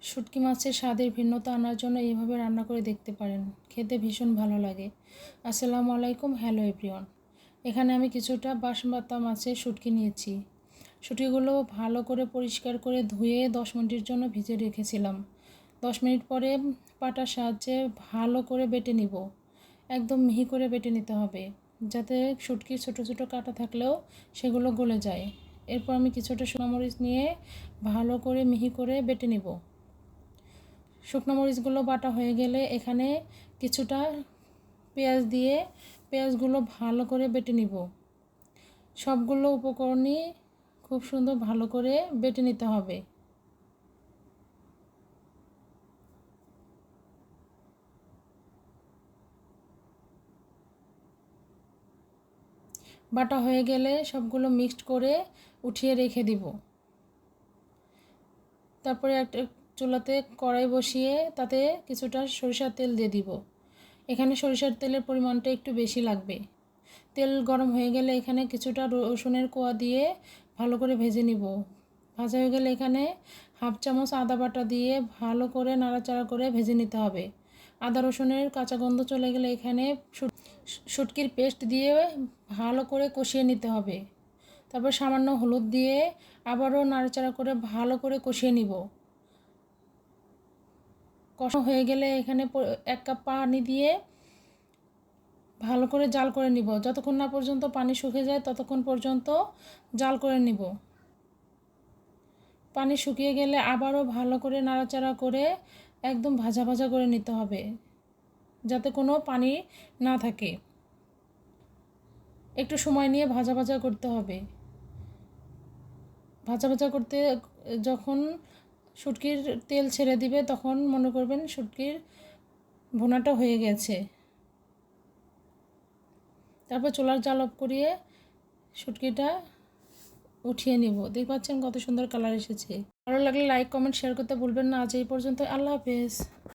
শুটকি মাছের স্বাদের ভিন্নতা আনার জন্য এইভাবে রান্না করে দেখতে পারেন, খেতে ভীষণ ভালো লাগে। আসসালামু আলাইকুম, হ্যালো এভরিওয়ান। এখানে আমি কিছুটা বাঁশপাতা মাছের শুটকি নিয়েছি। শুটকিগুলো ভালো করে পরিষ্কার করে ধুয়ে 10 মিনিটের জন্য ভিজে রেখেছিলাম। 10 মিনিট পরে পাটার সাহায্যে ভালো করে বেটে নিব। একদম মিহি করে বেটে নিতে হবে, যাতে শুটকির ছোটো ছোটো কাঁটা থাকলেও সেগুলো গলে যায়। এরপর আমি কিছুটা শুকনো মরিচ নিয়ে ভালো করে মিহি করে বেটে নিব। শুকনো মরিচগুলো বাটা হয়ে গেলে এখানে কিছুটা পেঁয়াজ দিয়ে পেঁয়াজগুলো ভালো করে বেটে নিব। সবগুলো উপকরণই খুব সুন্দর ভালো করে বেটে নিতে হবে। বাটা হয়ে গেলে সবগুলো মিক্সড করে উঠিয়ে রেখে দিব। তারপরে একটা চুলাতে কড়াই বসিয়ে তাতে কিছুটা সরিষার তেল দিয়ে দিব। এখানে সরিষার তেলের পরিমাণটা একটু বেশি লাগবে। তেল গরম হয়ে গেলে এখানে কিছুটা রসুনের কোয়া দিয়ে ভালো করে ভেজে নিব। ভাজা হয়ে গেলে এখানে হাফ চামচ আদা বাটা দিয়ে ভালো করে নাড়াচাড়া করে ভেজে নিতে হবে। আদা রসুনের কাঁচা গন্ধ চলে গেলে এখানে শুটকির পেস্ট দিয়ে ভালো করে কষিয়ে নিতে হবে। তারপর সামান্য হলুদ দিয়ে আবারও নাড়াচাড়া করে ভালো করে কষিয়ে নিব। কষা হয়ে গেলে এখানে 1 কাপ পানি দিয়ে ভালো করে জাল করে নিব। যতক্ষণ না পর্যন্ত পানি শুকিয়ে যায় ততক্ষণ পর্যন্ত জাল করে নিব। পানি শুকিয়ে গেলে আবারও ভালো করে নাড়াচাড়া করে একদম ভাজা ভাজা করে নিতে হবে, যাতে কোনো পানি না থাকে। একটু সময় নিয়ে ভাজা ভাজা করতে হবে। ভাজা ভাজা করতে যখন শুটকির তেল ছেড়ে দিবে তখন মনে করবেন শুটকির ভুনাটা হয়ে গেছে। তারপর চুলার জাল অফ করিয়ে শুটকিটা উঠিয়ে নিব। দেখতে পাচ্ছেন কত সুন্দর কালার এসেছে। ভালো লাগলে লাইক, কমেন্ট, শেয়ার করতে ভুলবেন না। আজ এই পর্যন্ত। আল্লাহ হাফেজ।